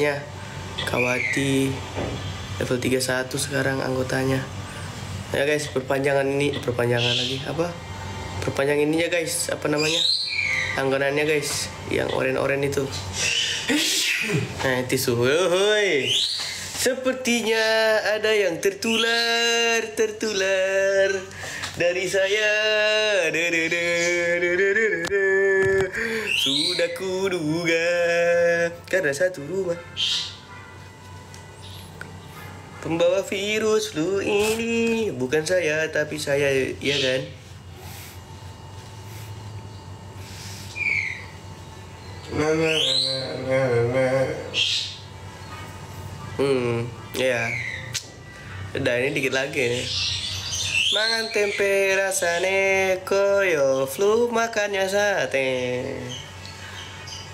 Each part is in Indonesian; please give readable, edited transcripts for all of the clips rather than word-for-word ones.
namanya Kawati, level 31 sekarang anggotanya. Ya guys, perpanjangan ininya guys, apa namanya, langganannya guys, yang oren-oren itu. Nah, tisu. Woi, sepertinya ada yang tertular dari saya. Sudah kuduga karena satu rumah pembawa virus flu ini bukan saya, tapi saya, ya kan? Ya. Udah, ini dikit lagi nih. Mangan tempe rasane koyo flu, makannya sate.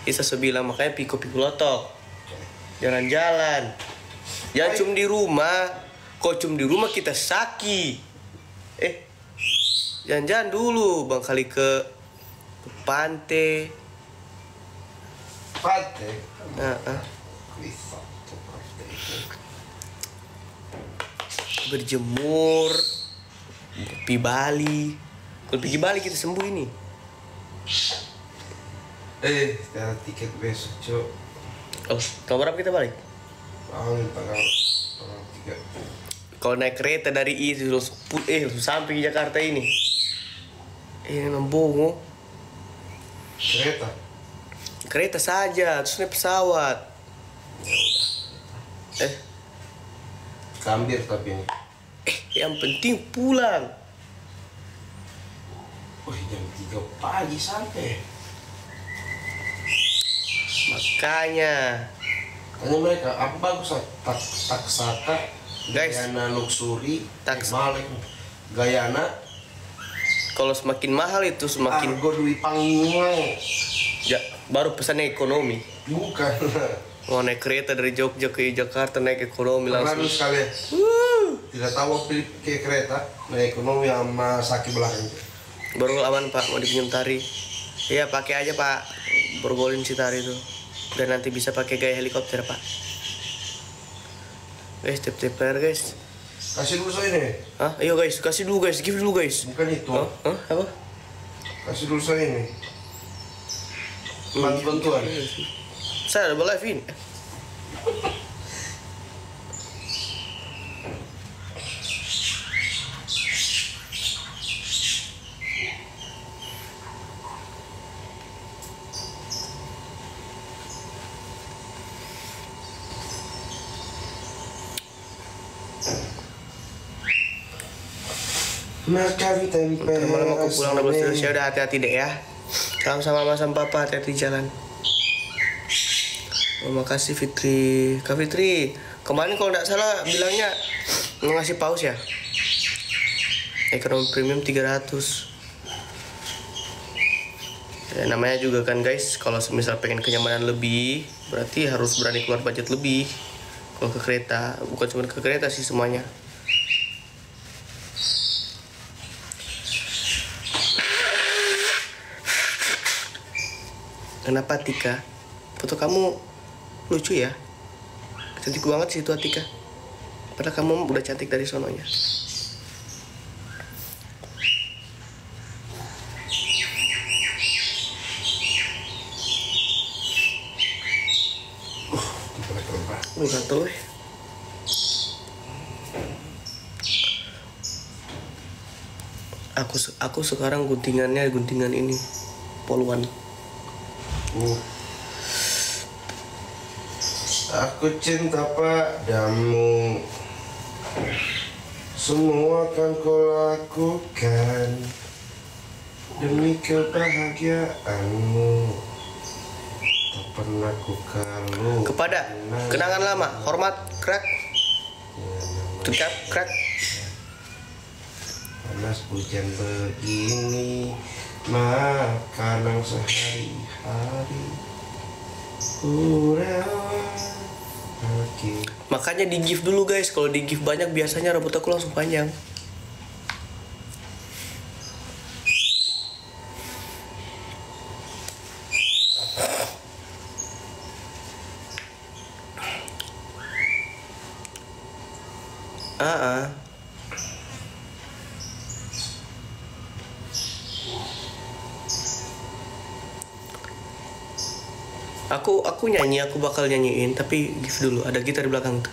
Bisa sebilang, makanya piko lotok. Jalan-jalan. Jangan cuma di rumah. Kok cuma di rumah kita sakit. Jalan-jalan dulu, bang, kali ke pantai. Berjemur, kopi Bali. Kalau pergi Bali kita sembuh ini. Sekarang tiket besok, Cok. Oh, tahun berapa kita balik? Tanggal 3. Kalau naik kereta dari itu langsung sampai ke Jakarta ini. Nambongo. Kereta saja, terus naik pesawat. Kambir tapi ini. Yang penting pulang. Jam 3 pagi sampai. Makanya mereka apa bagus taksaka, guys, Gayana luxury, Maleng, Gayana. Kalau semakin mahal itu semakin argo duit panggung. Ya, baru pesannya ekonomi. Bukan. Mau naik kereta dari Jogja ke Jakarta naik ekonomi langsung. Lalu sekali. Tidak tahu pilih ke kereta naik ekonomi sama sakit belakang. Baru aman Pak, mau dipinjam tari. Iya, pakai aja Pak. Borgolin si tari itu. Dan nanti bisa pakai gaya helikopter Pak. Guys, tip-tipper guys. Kasih dulu saya ini. Ayo guys, kasih dulu guys, give dulu guys. Bukan itu. Apa? Kasih dulu saya ini. Bantuan. Saya double live ini. Makan tempe. Malam aku pulang double terus ya, udah hati-hati deh ya. Salam sama mama sama papa, hati-hati di jalan. Terima kasih Fitri. Kak Fitri, kemarin kalau nggak salah bilangnya ngasih paus ya. Ekonomi premium 300. Ya, namanya juga kan guys, kalau misal pengen kenyamanan lebih, berarti harus berani keluar budget lebih. Kalau ke kereta, bukan cuma ke kereta sih semuanya. Kenapa Tika? Foto kamu lucu ya? Cantik banget sih itu Tika. Padahal kamu udah cantik dari sononya. Gatel. Aku sekarang guntingan ini poluan. Aku cinta padamu, semua akan kau lakukan demi kebahagiaanmu. Tak pernah ku kaluh kepada kenangan lama, hormat crack, tegap crack. Panas hujan begini, makanan sehari-hari. Makanya di gift dulu guys, kalau di gift banyak biasanya rambut aku langsung panjang. Ah, aku nyanyi, aku bakal nyanyiin, tapi give dulu, ada gitar di belakang tuh.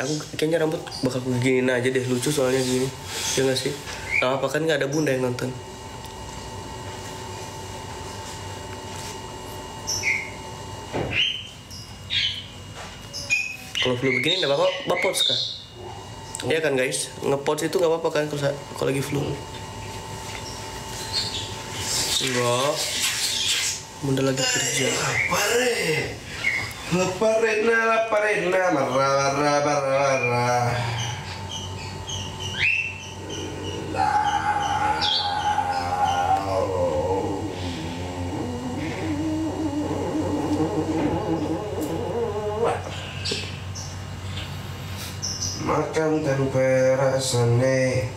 Aku kayaknya rambut bakal beginiin aja deh, lucu soalnya gini. Ya nggak sih? Nah, apa kan nggak ada bunda yang nonton. Kalau flu begini nggak apa-apa, bapots kan? Iya kan guys, ngepots itu nggak apa-apa kan kalau lagi flu? Enggak, bunda lagi kerja. Laparena, marah. Makan tempe rasane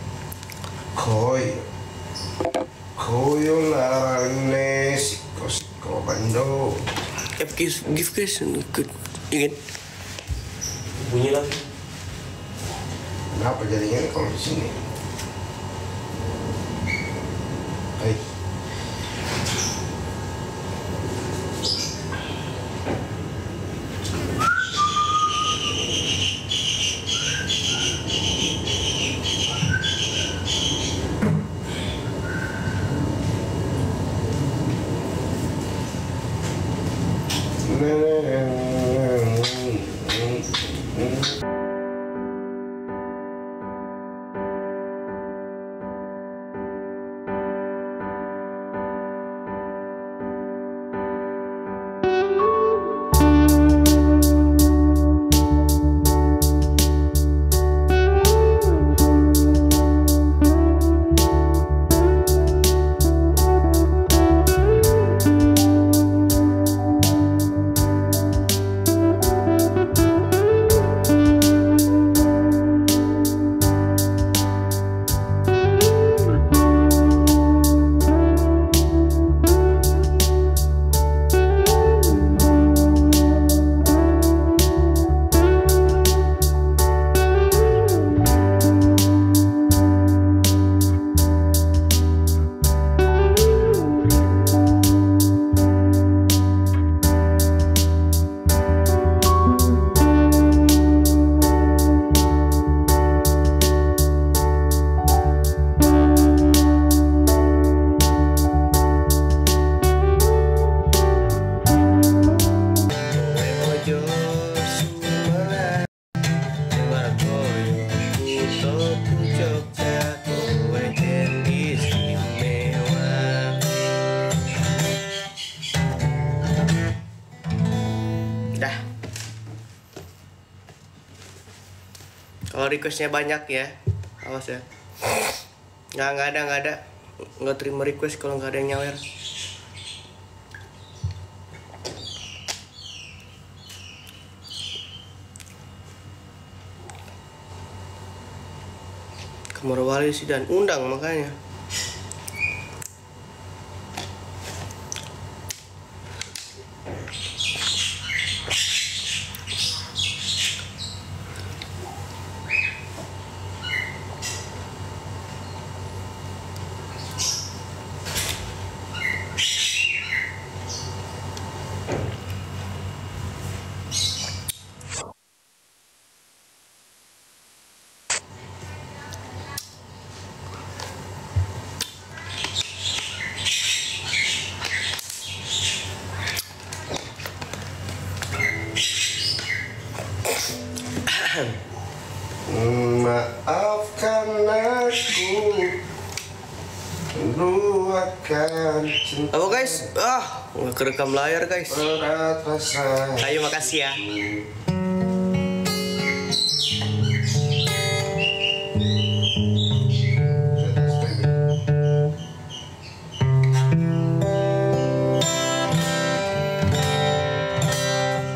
koyo larane siko bando. Give guys, good. Ingat bunyi lagi. Kenapa jadinya kalau di sini? Hai. Kalau requestnya banyak ya, awas ya. Nggak ada. Nggak terima request kalau nggak ada yang nyawer. Kamar wali sih dan undang makanya. Maafkan aku, lu akan cinta. Apa guys? Nggak kerekam layar guys. Berat rasa. Ayo makasih ya.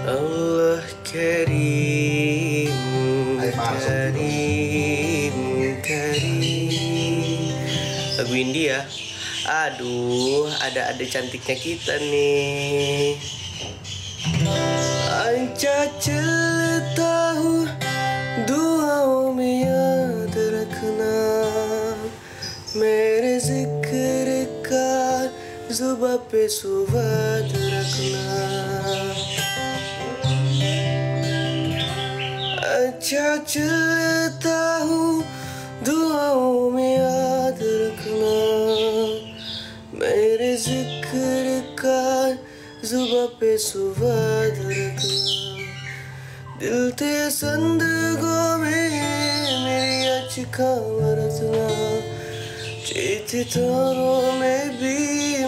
Allah Karim, Karim. Lagu India. Aduh, ada cantiknya kita nih. अच्छा चलता हूँ दुआओं में याद रखना मेरे जिक्र का जुबां पे सुवाद रखना अच्छा चलता हूँ दुआओं में याद रखना मेरे जिक्र का जुबां पे सुवाद रखना दिल ते संदगों में मेरी अचका रचना चीती तारों में भी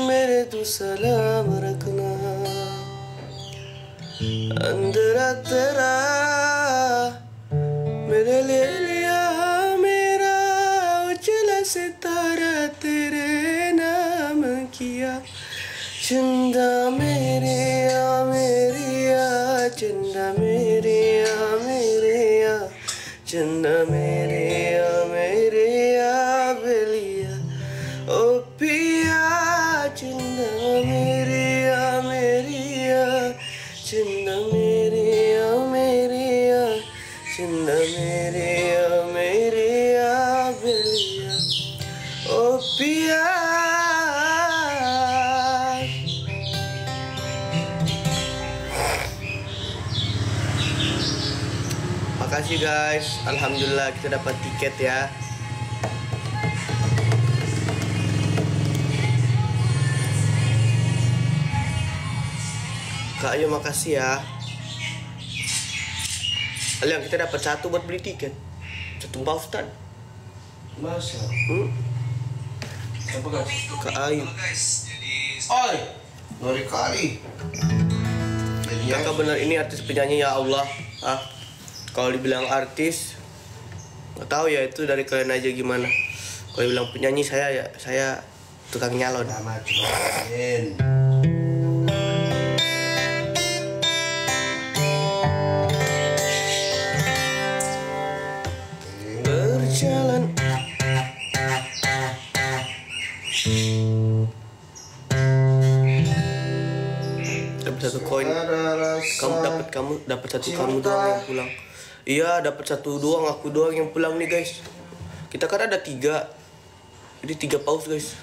मेरे तू सलाम रखना अंधेरा तेरा मेरे ले लिया मेरा उजला सितारा तेरे नाम किया चंदा मेरे या मेरी या चंदा मेरे या मेरे या चंदा मेरे या मेरे या बेलिया ओ पिया चंदा मेरे या मेरी या चंदा मेरे या मेरे या चंदा मेरे या मेरे या बेलिया ओ पिया. Makasih guys, alhamdulillah kita dapat tiket ya. Kak Ayo makasih ya. Kalian kita dapat satu buat beli tiket. Satu Paustan. Masa? Apa guys? Kak Ayu. Oi, ngeri kali. Kakak bener ini artis penyanyi ya Allah. Ah, kalau dibilang artis, nggak tahu ya itu dari kalian aja gimana. Kalau dibilang penyanyi saya tukang nyalon. Nama cuma main. Berjalan. Dapat satu koin. Kamu dapat satu kamu doang yang pulang. Iya dapat satu doang aku doang yang pulang nih guys. Kita kan ada 3. Jadi 3 paus guys.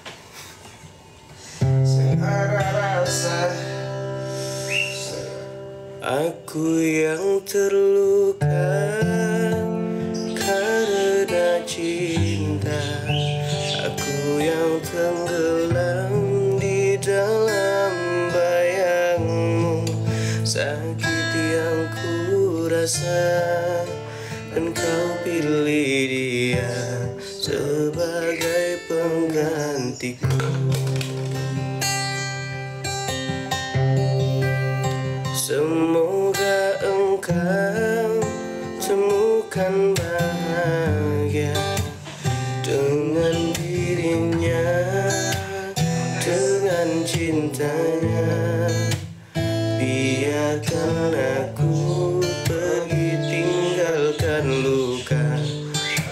Aku yang terluka karena cinta. Aku yang tenggelam di dalam bayangmu. Sakit yang ku rasa dan kau pilih dia sebagai penggantiku. Semoga engkau temukan bahagia dengan dirinya, dengan cintanya. Biarkan aku pergi tinggalkan luka,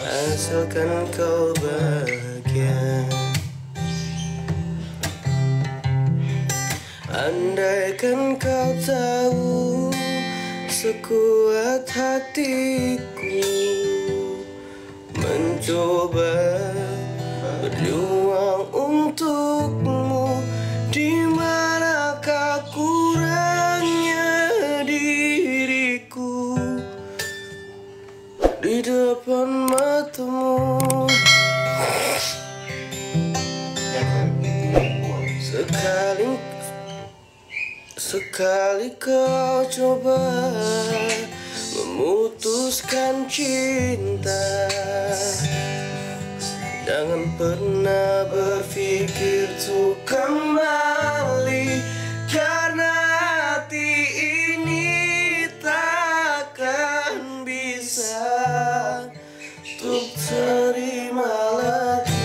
asalkan kau bahagia. Andaikan kau tahu sekuat hatiku mencoba berjuang untukmu, di manakah kurangnya diriku di depan matamu. Sekali kau coba memutuskan cinta, jangan pernah berpikir untuk kembali, karena hati ini takkan bisa untuk terima lagi.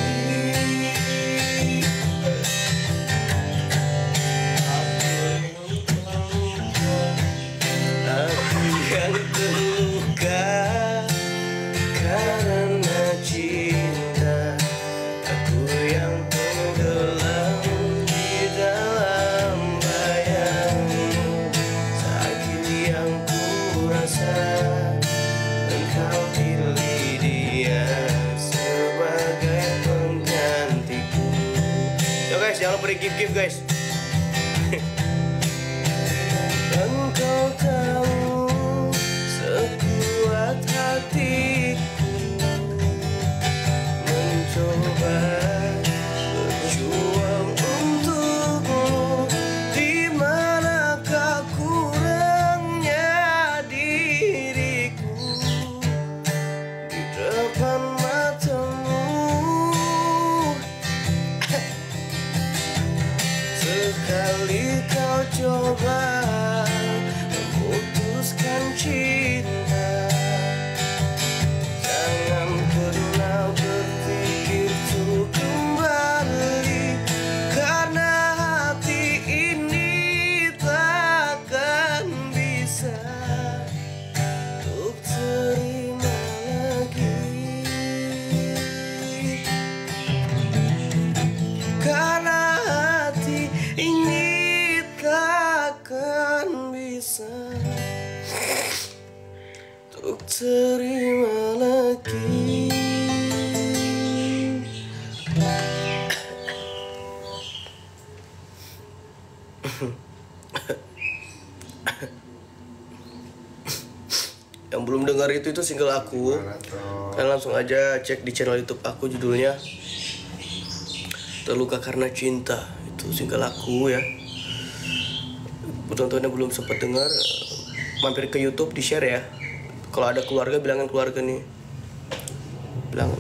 boleh give guys. Engkau tahu sekuat hatiku mencoba berjuang untukmu. Di manakah kurangnya diriku di depan matamu. Sekali kau coba memutuskan cinta, jangan pernah berpikir untuk kembali, karena hati ini takkan bisa untuk terima lagi. Karena hati ini takkan bisa untuk terima lagi. Yang belum dengar itu single aku, kalian langsung aja cek di channel YouTube aku, judulnya Terluka Karena Cinta. Itu single aku ya. Buat teman-teman yang belum sempat dengar, mampir ke YouTube, di share ya. Kalau ada keluarga, bilangin keluarga nih, bilang,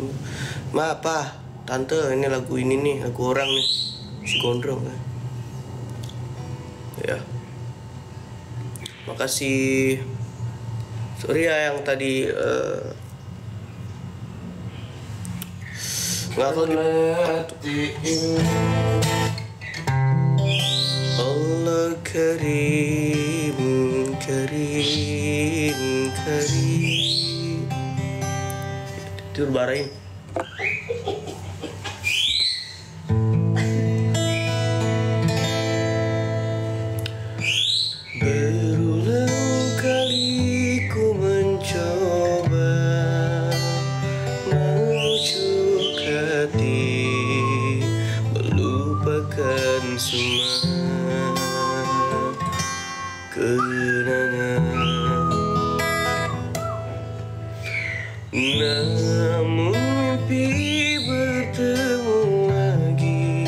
ma, apa, tante, ini lagu ini nih, lagu orang nih, si gondrong ya. Makasih. Sorry ya yang tadi nggak tahu Allah Karim, Karim, Karim. Tidur bareng. Berulang kali ku mencoba membujuk hati, melupakan semua kenangan. Namun mimpi bertemu lagi.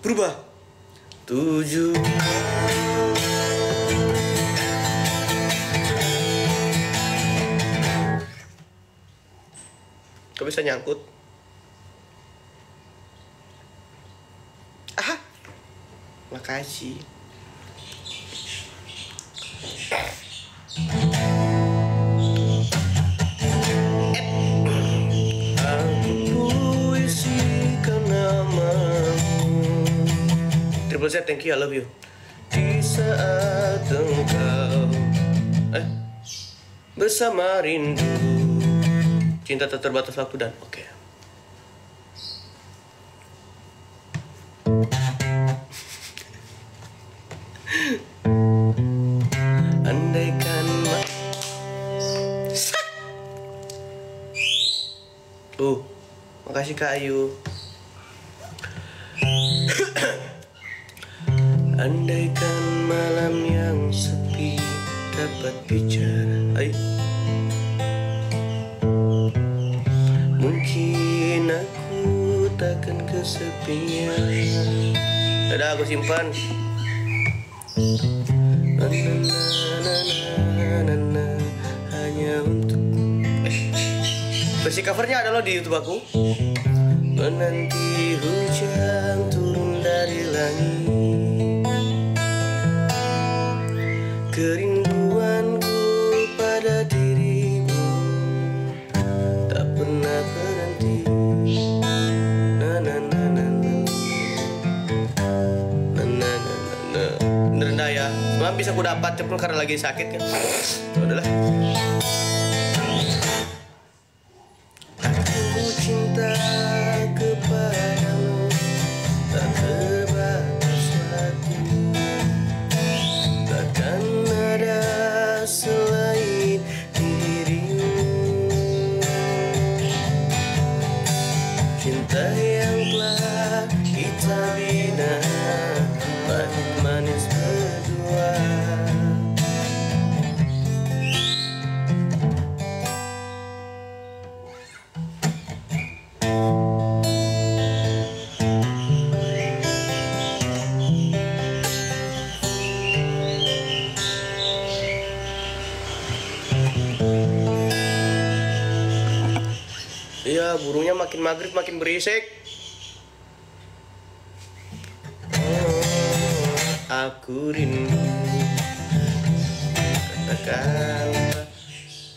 Berubah 7. Kok bisa nyangkut? Ah, makasih. Triple Z, thank you, I love you. Di saat engkau bersama rindu, cinta tak terbatas waktu dan oke. Andaikan makasih kayu. Andaikan malam yang sepi dapat bicara, mungkin aku takkan kesepian. Ada aku simpan. Hanya untuk versi covernya ada loh di YouTube aku. Menanti hujan turun dari langit, kerinduanku pada dirimu tak pernah berhenti. Na na na na na na na na na. Rendah ya, cuma bisa aku dapat cepet karena lagi sakit kan. Udahlah. Aku cinta kepadamu tak terbatas waktu, takkan ada selain dirimu. Cinta yang telah kita bina, pahit manis berdua. Iya, burungnya makin maghrib makin berisik. Aku rindu. Katakan.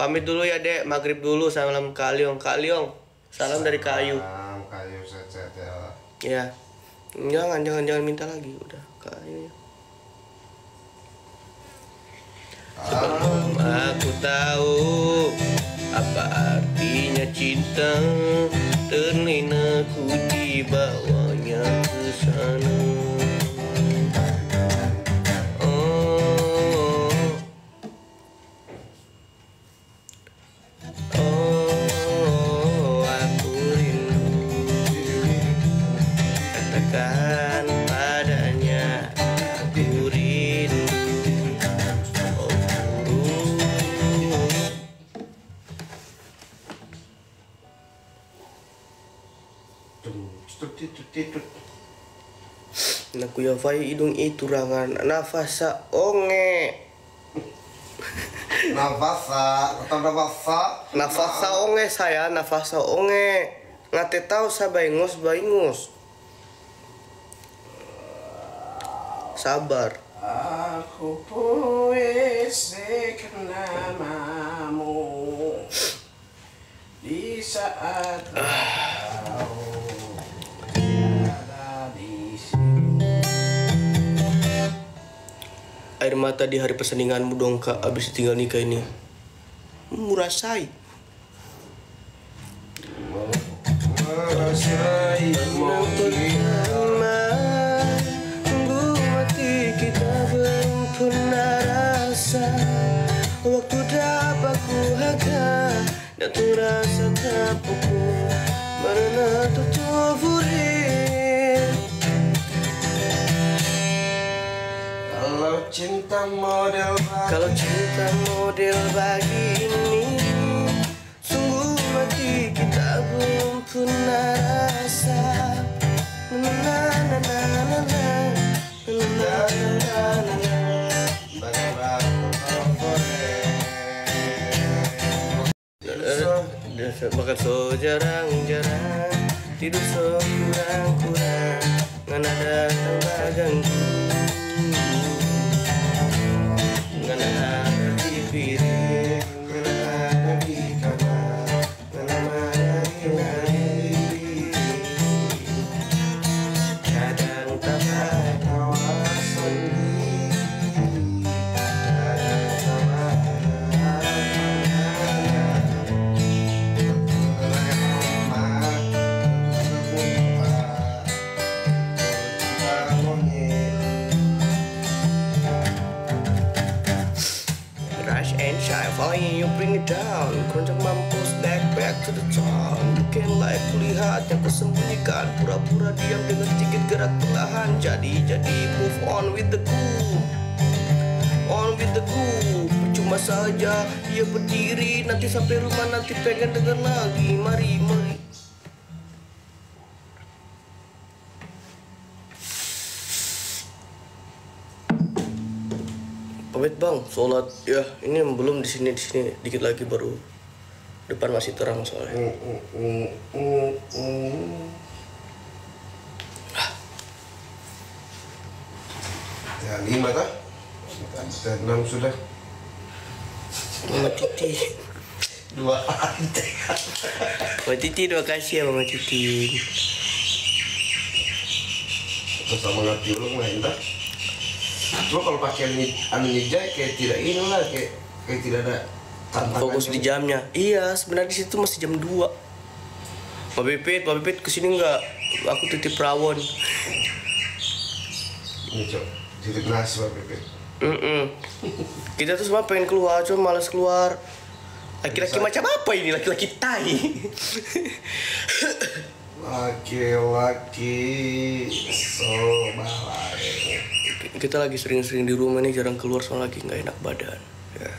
Pamit dulu ya Dek, maghrib dulu. Salam Kak Liong. Kak Liong, salam dari Kayu. Salam Kayu sehat ya. Ya, jangan minta lagi, udah Kayu. Aku tahu apa artinya cinta, terlena ku dibawanya ke sana. Aku rindu. Katakan padanya aku rindu. Naku ya fai hidung itu rangan nafasa onge. Nafasa onge saya, nafasa onge. Ngate tahu sa baingus. Sabar. Aku puisi namamu di saat air mata di hari persandinganmu dong Kak, abis tinggal nikah ini. Merasai mati kita belum pernah rasa. Waktu dapat ku harga dan tu rasa tapuku mana tertuburin. Kalau cinta model begini, sungguh mati kita belum pernah rasa. Makan so jarang-jarang, tidur so kurang-kurang, ngana datang bagangku, ngana ada di piring, ngana ada di kamar, ngana mari-mari. Kadang tak tawa sendiri, kadang tawa. Rush and shy, falling you bring it down. Konjak mampus back to the top. can like kulihat yang kusembunyikan. Pura-pura diam dengan sedikit gerak perlahan. Jadi move on with the groove. On with the groove. Percuma saja ia berdiri. Nanti sampai rumah nanti pengen denger lagi. Mari. Pamit bang, sholat ya. Ini belum di sini dikit lagi baru depan masih terang soalnya. Ya 5 kah? Kita 6 sudah. Mama Titi. 2 Mama Titi, terima kasih ya Mama Titi. Terus sama ngerti lu main tak? Cuma kalau pakai ninja kayak tidak inilah kayak tidak ada tantangan. Fokus di jamnya. Iya, sebenarnya di situ masih jam 2. Pak Pipit kesini nggak? Aku titip rawon. Ini cok, titip nasi Pak Pipit. Kita tuh semua pengen keluar, cuma malas keluar. Laki-laki macam apa ini? Laki-laki tai. Laki-laki so balai. Kita lagi sering-sering di rumah nih, jarang keluar soalnya lagi nggak enak badan. Ya.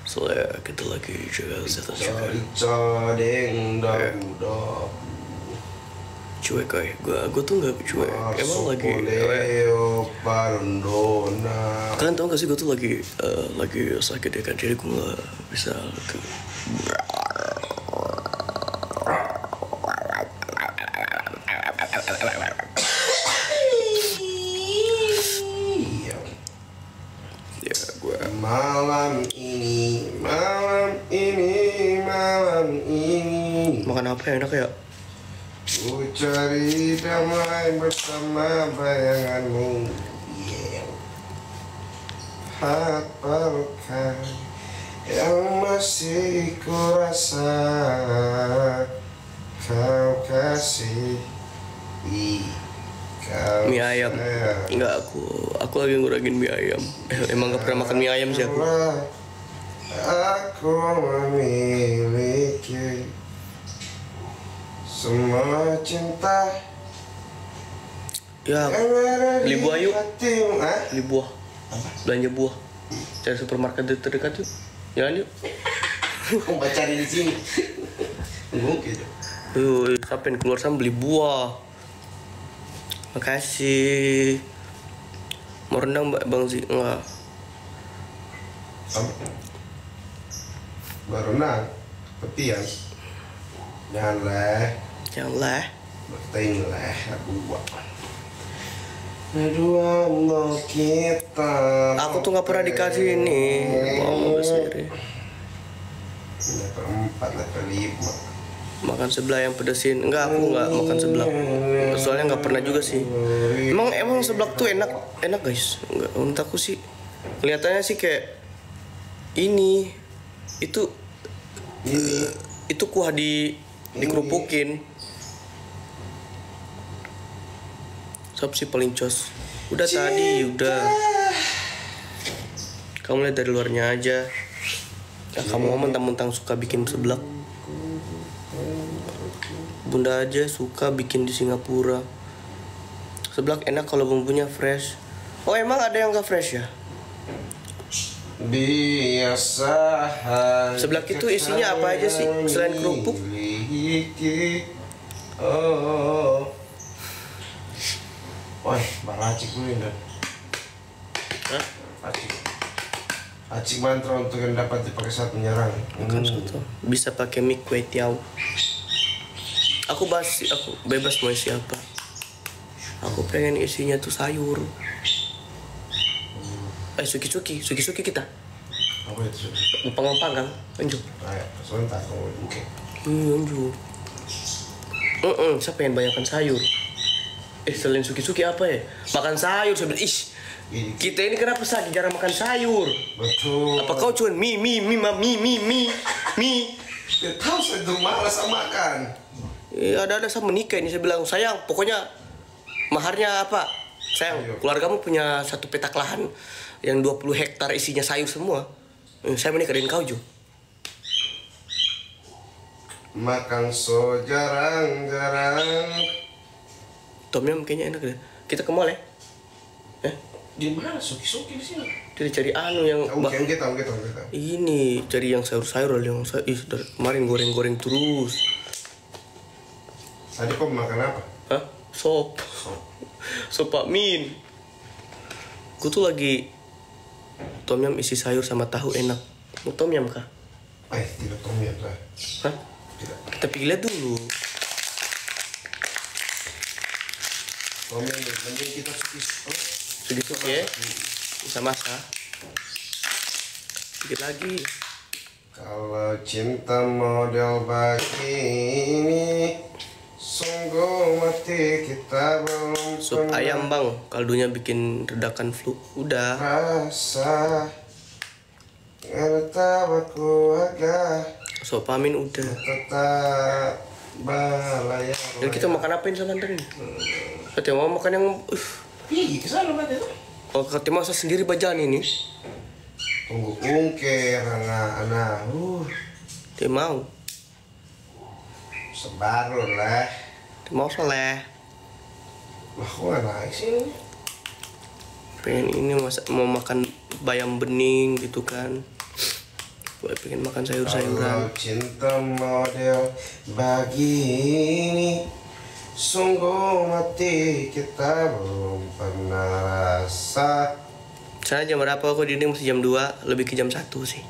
Soalnya kita lagi jaga kesehatan juga. Cadeng dabu. Cuek kayak gue tuh nggak cuek. Emang lagi. Kalian tau gak sih gue tuh lagi sakit ya kan, jadi gue nggak bisa ke. Malam ini Makan apa ya enak ya? ku cari damai bersama bayanganmu. Hapalkan yang masih ku rasa kau kasih. Mie ayam. Enggak, aku lagi ngurangin mie ayam. Emang gak pernah makan mie ayam sih aku. Aku memiliki semua cinta. Ya, beli buah yuk. Beli buah. Belanja buah. Cari supermarket terdekat yuk. Jalan yuk. Kau cari di sini. Mungkin. Siapa yang keluar sama beli buah? Makasih. Mau rendang Bang Zi? Enggak. Berenang, petian. Janganlah. Bertinglah dua. Dua mau kita. Aku tuh nggak pernah dikasih ini. Mau sendiri. Level 4, level 5. Makan sebelah yang pedesin. Enggak, aku nggak makan sebelah. Soalnya nggak pernah juga sih. Emang sebelah tuh enak guys. Enggak, menurut aku sih kelihatannya sih kayak ini itu kuah dikerupukin. Sop sih paling cos. Udah tadi udah. Kamu lihat dari luarnya aja. Ya, kamu mentang-mentang suka bikin seblak. Bunda aja suka bikin di Singapura. Seblak enak kalau bumbunya fresh. Oh emang ada yang gak fresh ya? Biasa. Seblak itu isinya apa aja sih selain kerupuk? Oh. Wah, baracik gue ini. Hah? Acik mantra untuk yang dapat dipakai saat menyerang. Bukan soto. Bisa pakai mie kue tiaw. Aku bebas mau isi apa. Aku pengen isinya tuh sayur. Suki-suki kita. Apa itu? Panggang, anjur. Ayo, sebentar kamu buka. Anjur. Siapa yang banyakkan sayur? Selain suki-suki apa ya? Makan sayur sebenarnya. Kita ini kenapa sakit jarang makan sayur? Betul. Apa kau cuman mie? Ya tahu saya tuh malas makan. Ada sama menikah ini saya bilang sayang, pokoknya maharnya apa? Sayang, keluargamu punya satu petak lahan yang 20 hektar isinya sayur semua. Saya menikahin kau, Ju. makan so jarang-jarang. Tom yum kayaknya enak deh. Kita ke mall ya? Di mana suki-suki di sini? Jadi cari anu yang Kita. ini cari yang sayur-sayur yang dari kemarin goreng-goreng terus. Tadi kau makan apa? Hah? Sop Pak Min. Gue tuh lagi tom yum isi sayur sama tahu enak. Mau tom yum kah? Tidak tom yum lah. Hah? Tidak. Kita pilih dulu. Tom yum mending kita suki. Sedikit ya. Bisa masak. Sedikit lagi. Kalau cinta model begini, sungguh mati kita belum Sup ayam bang, kaldunya bikin redakan flu. Udah. rasa ngerti keluarga Sup Amin udah. tetap balaya. Dan kita makan apa ini sama Andre? Katanya mau makan yang Ih, kesana berarti tuh. oh katanya masa sendiri bajan ini. Tunggu ungkir anak-anak. Dia mau. Sebaru lah. Dia mau soleh. Lah kok gak naik sih ini? Pengen ini mau makan bayam bening gitu kan. Gue pengen makan sayur-sayuran. Kalau cinta model begini, sungguh mati kita belum pernah rasa. Sana jam berapa? Kok di ini masih jam 2, lebih ke jam 1 sih.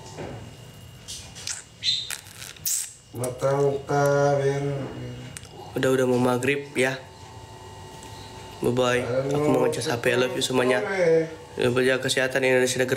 Matang tabir. Udah mau maghrib ya. Bye bye. Aku mau ngecas HP. I love you semuanya. Jaga kesehatan Indonesia negara.